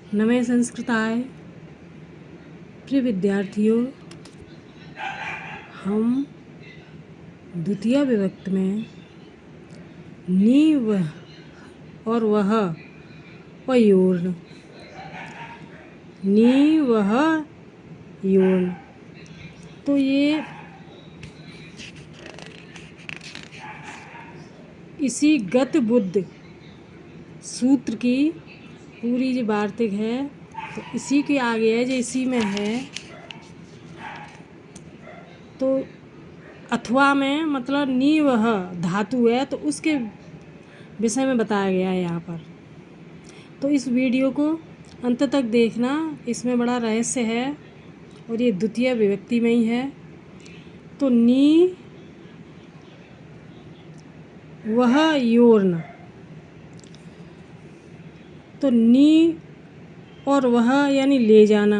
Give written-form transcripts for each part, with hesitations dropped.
नमः संस्कृताय। प्रिय विद्यार्थियों, हम द्वितीय विभक्ति में नी वह और वह व योर्ण, नी वह योर्ण, तो ये इसी गत बुद्ध सूत्र की पूरी जो वार्तिक है, तो इसी के आगे है, जो इसी में है। तो अथवा में मतलब नी वह धातु है, तो उसके विषय में बताया गया है यहाँ पर। तो इस वीडियो को अंत तक देखना, इसमें बड़ा रहस्य है और ये द्वितीय विभक्ति में ही है। तो नी वह योर्ण, तो नी और वह यानी ले जाना।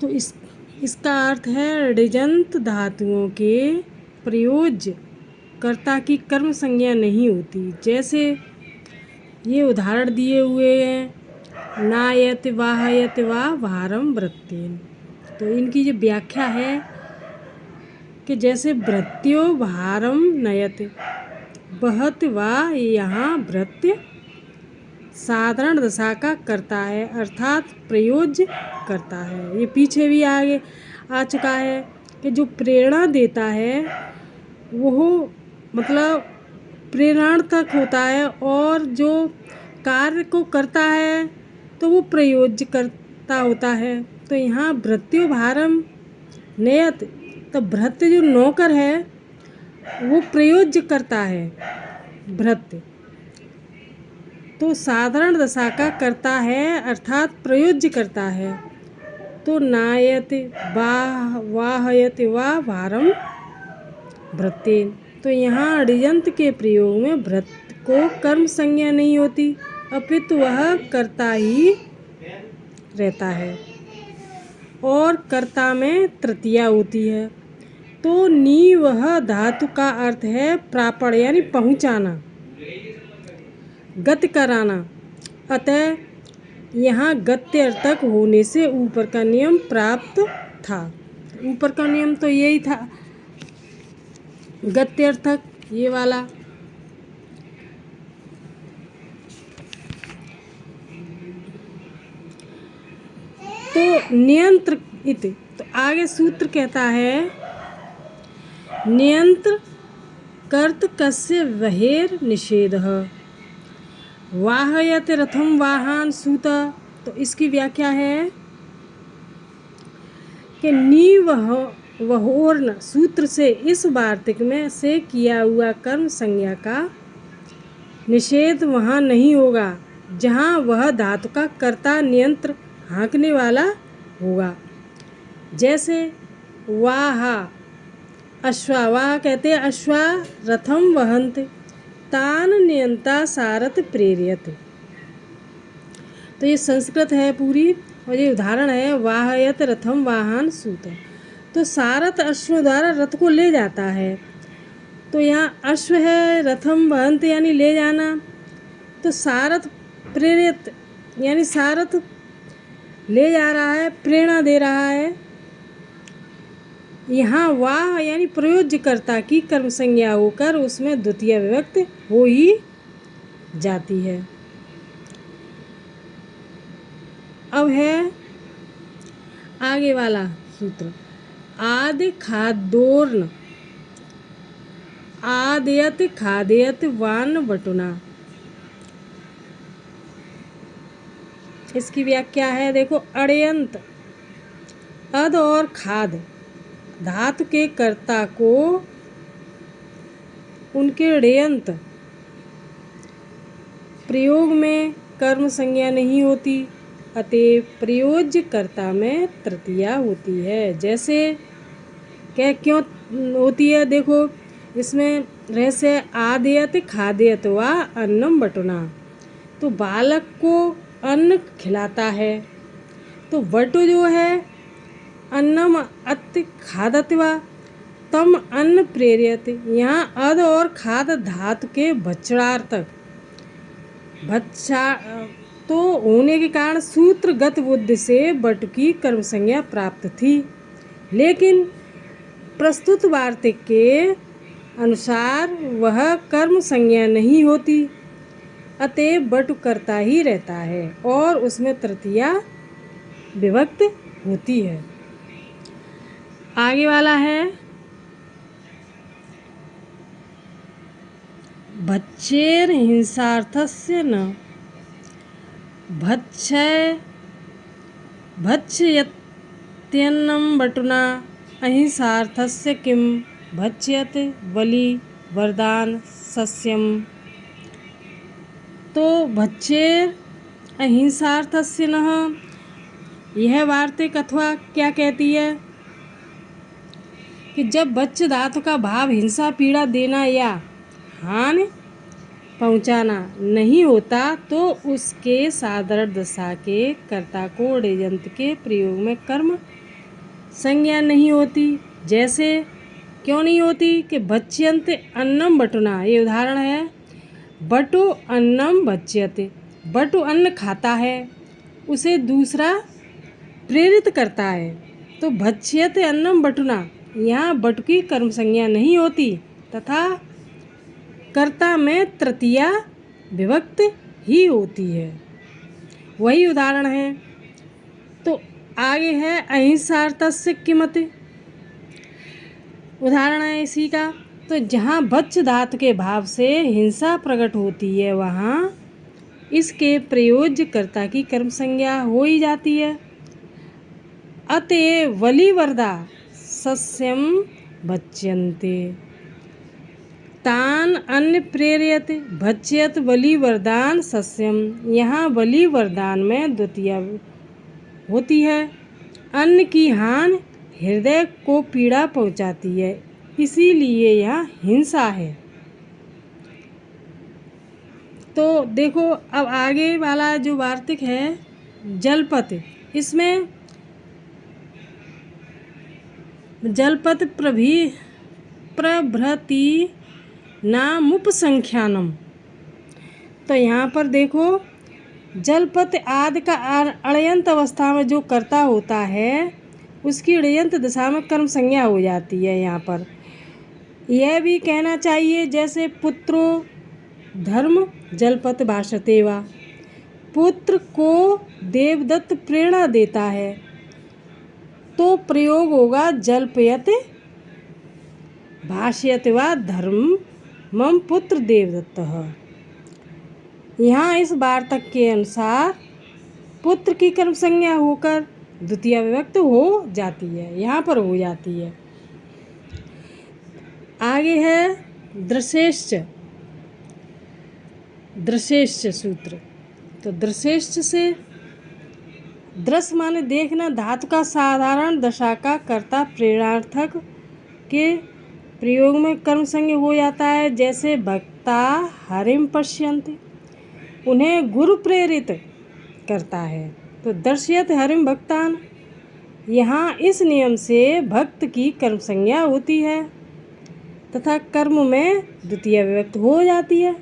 तो इसका अर्थ है ऋजंत धातुओं के प्रयोज्य कर्ता की कर्म संज्ञा नहीं होती। जैसे ये उदाहरण दिए हुए हैं, नायत वाहयत वा भारम वृत्तेन। तो इनकी जो व्याख्या है कि जैसे वृत्त्यो भारम नयत, बहत वा, यहाँ वृत्य साधारण दशा का करता है, अर्थात प्रयोज्य करता है। ये पीछे भी आगे आ चुका है कि जो प्रेरणा देता है वो मतलब प्रेरणार्थक होता है, और जो कार्य को करता है तो वो प्रयोज्य करता होता है। तो यहाँ भृत्यो भारम नयत, तो भृत्य जो नौकर है वो प्रयोज्य करता है, भृत्य तो साधारण दशा का करता है, अर्थात प्रयोज्य करता है। तो नायत वाहयत वा भारम भृत्तेन, तो यहाँ ऋजंत के प्रयोग में भृत्य को कर्म संज्ञा नहीं होती, अपितु वह कर्ता ही रहता है और कर्ता में तृतीया होती है। तो नी वह धातु का अर्थ है प्रापण यानी पहुँचाना, गति कराना। अतः यहाँ गत्यर्थक होने से ऊपर का नियम प्राप्त था। ऊपर का नियम तो यही था, गत्यर्थक ये वाला। तो नियंत्र इत, तो आगे सूत्र कहता है नियंत्र कर्त कस्य वहेर निषेधः वाहयत रथम वाहन सूत। तो इसकी व्याख्या है कि नी वहोर्न सूत्र से इस वार्तिक में से किया हुआ कर्म संज्ञा का निषेध वहाँ नहीं होगा जहाँ वह धातु का कर्ता नियंत्र हाँकने वाला होगा। जैसे वाहा अश्वा, वाह कहते हैं अश्वा रथम वहंत, तान नियंता सारथ प्रेरियत। तो ये संस्कृत है पूरी, और ये उदाहरण है वाहयत रथम वाहन सूत। तो सारथ अश्व द्वारा रथ को ले जाता है। तो यहाँ अश्व है, रथम वहंत यानी ले जाना, तो सारथ प्रेरित यानी सारथ ले जा रहा है, प्रेरणा दे रहा है। यहाँ वाह यानी प्रयोज्यकर्ता की कर्म संज्ञा होकर उसमें द्वितीय विभक्ति हो ही जाती है। अब है आगे वाला सूत्र, आदि खाद्योर्ण, आदयत खादयत वान बटुना। इसकी व्याख्या है, देखो अड़यंत अद और खाद धातु के कर्ता को उनके ऋयंत प्रयोग में कर्म संज्ञा नहीं होती, अतः प्रयोज्य कर्ता में तृतीया होती है। जैसे क्यों होती है, देखो इसमें रहस्य आदयत खादयत वा अन्नम बटुना। तो बालक को अन्न खिलाता है, तो बटु जो है अन्नम अत्ति खादत्वा तम अन्न प्रेरियत। यहाँ अद और खाद धातु के भक्षणार्थक तो होने के कारण सूत्रगत बुद्धि से बटु की कर्म संज्ञा प्राप्त थी, लेकिन प्रस्तुत वार्तिक के अनुसार वह कर्म संज्ञा नहीं होती, अतएव बटु करता ही रहता है और उसमें तृतीया विभक्त होती है। आगे वाला है भक्षेर हिंसार्थस्य न भक्षयत्यन्नं बटुना अहिंसार्थस्य किं भक्षयत बलि वरदान सस्यम। तो भक्षेर अहिंसार्थस्य नः, यह वार्तिक अथवा क्या कहती है कि जब भक्ष धातु का भाव हिंसा, पीड़ा देना या हानि पहुंचाना नहीं होता तो उसके साधारण दशा के कर्ता को ऋजंत के प्रयोग में कर्म संज्ञा नहीं होती। जैसे क्यों नहीं होती कि भक्ष्यन्ते अन्नम बटुना, ये उदाहरण है। बटु अन्नम भक्ष्यते, बटु अन्न खाता है, उसे दूसरा प्रेरित करता है, तो भक्ष्यते अन्नम बटुना, यहाँ बटु की कर्म संज्ञा नहीं होती तथा कर्ता में तृतीया विभक्त ही होती है। वही उदाहरण है। तो आगे है अहिंसार्थस्य किमति, उदाहरण है इसी का। तो जहाँ भक्ष धातु के भाव से हिंसा प्रकट होती है वहाँ इसके प्रयोज्य कर्ता की कर्म संज्ञा हो ही जाती है। अतएव बलिवर्दा सस्यम भक्ष्यन्ते तान अन्न प्रेरयत भक्ष्यत बलि वरदान सस्यम, यहाँ बलि वरदान में द्वितीय होती है। अन्न की हानि हृदय को पीड़ा पहुँचाती है, इसीलिए यहाँ हिंसा है। तो देखो अब आगे वाला जो वार्तिक है जलपत, इसमें जलपत प्रभृति नामुपसंख्यानम, तो यहाँ पर देखो जलपत आदि का अड़यंत अवस्था में जो कर्ता होता है उसकी ऋयंत दशा में कर्म संज्ञा हो जाती है। यहाँ पर यह भी कहना चाहिए जैसे पुत्रो धर्म जलपत भाषते वा, पुत्र को देवदत्त प्रेरणा देता है तो प्रयोग होगा जल्पयत भाष्यत वा धर्म मम पुत्र देवदत्तः। यहाँ इस वार्तक के अनुसार पुत्र की कर्म संज्ञा होकर द्वितीय विभक्त हो जाती है, यहाँ पर हो जाती है। आगे है दृशेश्च सूत्र। तो दृशेश्च से दृश्य माने देखना, धातु का साधारण दशा का कर्ता प्रेरणार्थक के प्रयोग में कर्म संज्ञ हो जाता है। जैसे भक्ता हरिम पश्यन्ति, उन्हें गुरु प्रेरित करता है तो दर्शयत हरिम भक्तान, यहाँ इस नियम से भक्त की कर्म संज्ञा होती है तथा कर्म में द्वितीय विभक्त हो जाती है।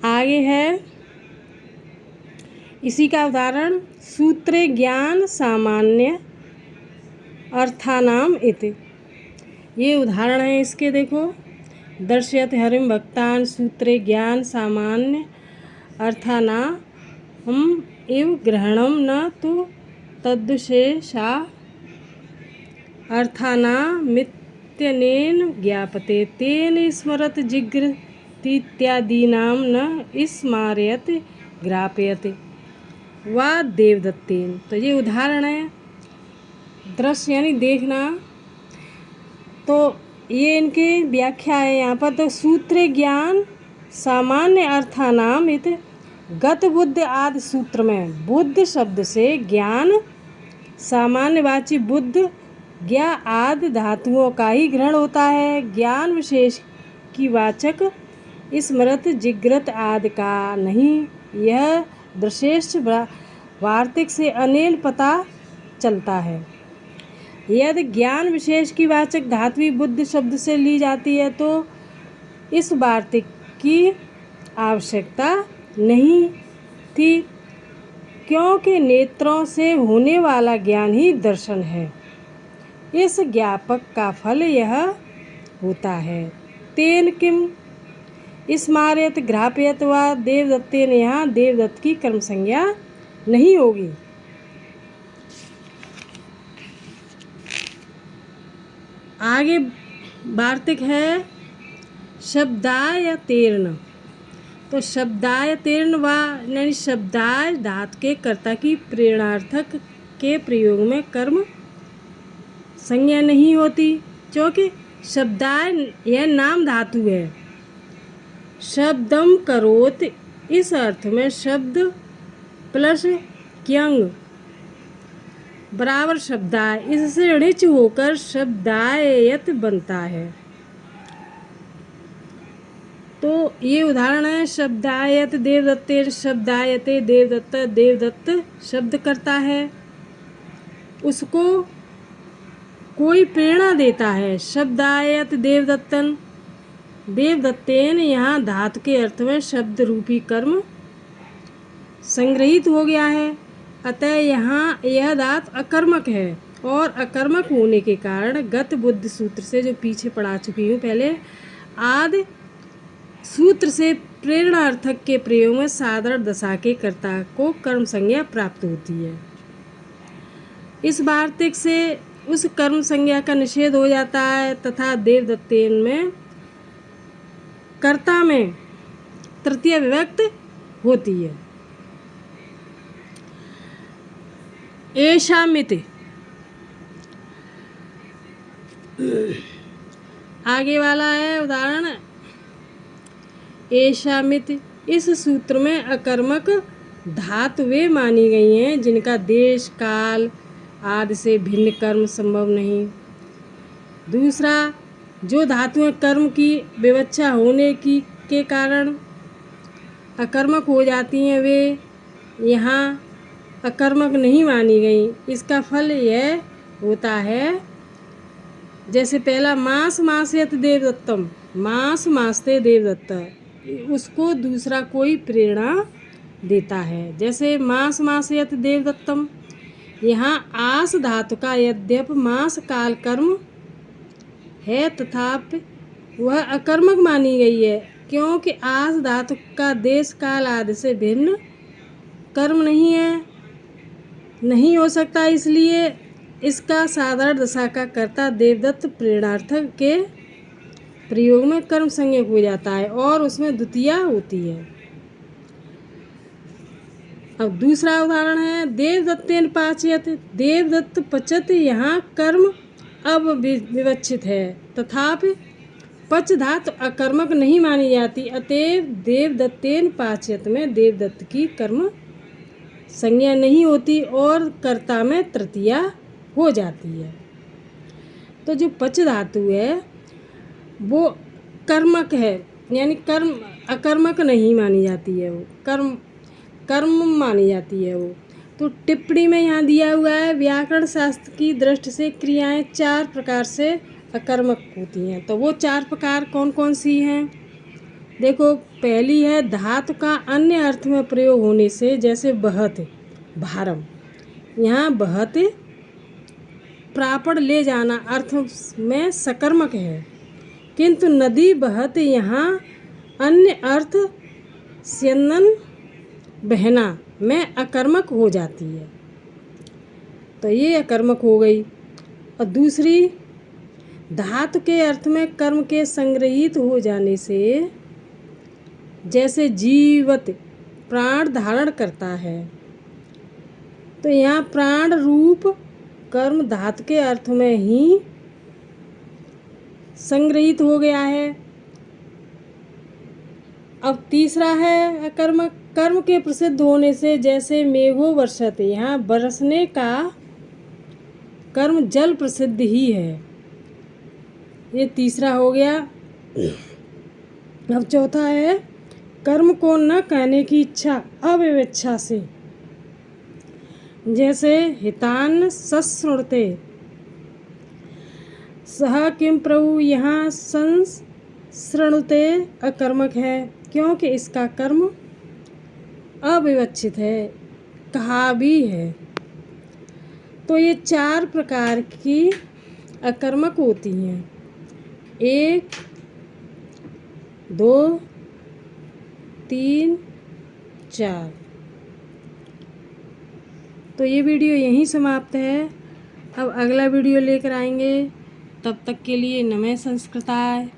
आगे है इसी का उदाहरण सूत्रे ज्ञान सामान्य अर्थानाम इति, ये उदाहरण है इसके। देखो दर्शयत हरिम भक्तान सूत्रे ज्ञान सामान्य अर्थानाम इव ग्रहणम न तो तद्विशेषा अर्थानामित्यनेन ज्ञापते तेन स्मरत जिग्रतीत्यादीनां न स्मारयत ग्रापयत वा देवदत्तेन। तो ये उदाहरण है। दृश्य यानी देखना, तो ये इनकी व्याख्या है यहाँ पर। तो सूत्र ज्ञान सामान्य अर्थानाम इत गत बुद्ध आदि सूत्र में बुद्ध शब्द से ज्ञान सामान्यवाची बुद्ध ज्ञा आदि धातुओं का ही ग्रहण होता है। ज्ञान विशेष की वाचक स्मृत जिग्रत आदि का नहीं। यह दृशेश्च वार्तिक से अनेल पता चलता है। यदि ज्ञान विशेष की वाचक धात्वी बुद्ध शब्द से ली जाती है तो इस वार्तिक की आवश्यकता नहीं थी, क्योंकि नेत्रों से होने वाला ज्ञान ही दर्शन है। इस ज्ञापक का फल यह होता है। तेन किम स्मारयत ग्रापयत व देवदत्तेन, यहाँ देवदत्त की कर्म संज्ञा नहीं होगी। आगे वार्तिक है शब्दाय तीर्ण। तो शब्दाय तीर्ण व यानी शब्दाय धातु के कर्ता की प्रेरणार्थक के प्रयोग में कर्म संज्ञा नहीं होती, क्योंकि शब्दाय यह नाम धातु है। शब्दम करोत इस अर्थ में शब्द प्लस क्यंग बराबर शब्दाय, इससे ऋच होकर शब्दायत बनता है। तो ये उदाहरण है शब्दायत देवदत्ते, शब्दायते देवदत्त, देवदत्त शब्द करता है, उसको कोई प्रेरणा देता है। शब्दायत देवदत्तन, देवदत्तेन यहाँ धातु के अर्थ में शब्द रूपी कर्म संग्रहित हो गया है, अतः यहाँ यह धातु अकर्मक है। और अकर्मक होने के कारण गत बुद्ध सूत्र से जो पीछे पढ़ा चुकी हूँ पहले, आदि सूत्र से प्रेरणार्थक के प्रयोग में साधारण दशा के कर्ता को कर्म संज्ञा प्राप्त होती है। इस वार्तिक से उस कर्म संज्ञा का निषेध हो जाता है तथा देवदत्तेन में कर्ता में तृतीय विभक्ति होती है। ऐशामिति, आगे वाला है उदाहरण ऐशामिति। इस सूत्र में अकर्मक धातु वे मानी गई हैं जिनका देश काल आदि से भिन्न कर्म संभव नहीं। दूसरा, जो धातुएं कर्म की विवक्षा होने की के कारण अकर्मक हो जाती हैं, वे यहाँ अकर्मक नहीं मानी गई। इसका फल यह होता है, जैसे पहला मास मासयत देवदत्तम, मास मासते देवदत्त, उसको दूसरा कोई प्रेरणा देता है। जैसे मास मासयत देवदत्तम, यहाँ आस धातु का यद्यप मास काल कर्म है तथापि वह अकर्मक मानी गई है, क्योंकि आस धातु का देश काल आदि से भिन्न कर्म नहीं है, नहीं हो सकता। इसलिए इसका साधारण दशा का कर्ता देवदत्त प्रेरणार्थक के प्रयोग में कर्म संज्ञक हो जाता है और उसमें द्वितीया होती है। अब दूसरा उदाहरण है देवदत्तेन पाचयत, देवदत्त पचत, यहाँ कर्म अब विवक्षित है तथापि पच धातु अकर्मक नहीं मानी जाती, अतएव देवदत्तेन पाचयत में देवदत्त की कर्म संज्ञा नहीं होती और कर्ता में तृतीया हो जाती है। तो जो पच धातु है वो कर्मक है, यानी कर्म अकर्मक नहीं मानी जाती है, वो कर्म मानी जाती है वो। तो टिप्पणी में यहाँ दिया हुआ है व्याकरण शास्त्र की दृष्टि से क्रियाएं 4 प्रकार से अकर्मक होती हैं। तो वो 4 प्रकार कौन कौन सी हैं? देखो, पहली है धातु का अन्य अर्थ में प्रयोग होने से, जैसे बहत भारम, यहाँ बहत प्रापड़ ले जाना अर्थ में सकर्मक है, किंतु नदी बहत यहाँ अन्य अर्थ स्यंदन बहना में अकर्मक हो जाती है, तो ये अकर्मक हो गई। और दूसरी, धातु के अर्थ में कर्म के संग्रहित हो जाने से, जैसे जीवत प्राण धारण करता है, तो यहाँ प्राण रूप कर्म धातु के अर्थ में ही संग्रहित हो गया है। अब तीसरा है अकर्मक, कर्म के प्रसिद्ध होने से, जैसे मेघो वर्षते, यहाँ बरसने का कर्म जल प्रसिद्ध ही है, ये तीसरा हो गया। अब चौथा है कर्म को न कहने की इच्छा अविवेच्छा से, जैसे हितान सश्रुते, सह किम प्रभु, यहाँ संसृणुते अकर्मक है, क्योंकि इसका कर्म अविवक्षित है, कहा भी है। तो ये 4 प्रकार की अकर्मक होती हैं, 1, 2, 3, 4। तो ये वीडियो यहीं समाप्त है। अब अगला वीडियो लेकर आएंगे, तब तक के लिए नमः संस्कृताय।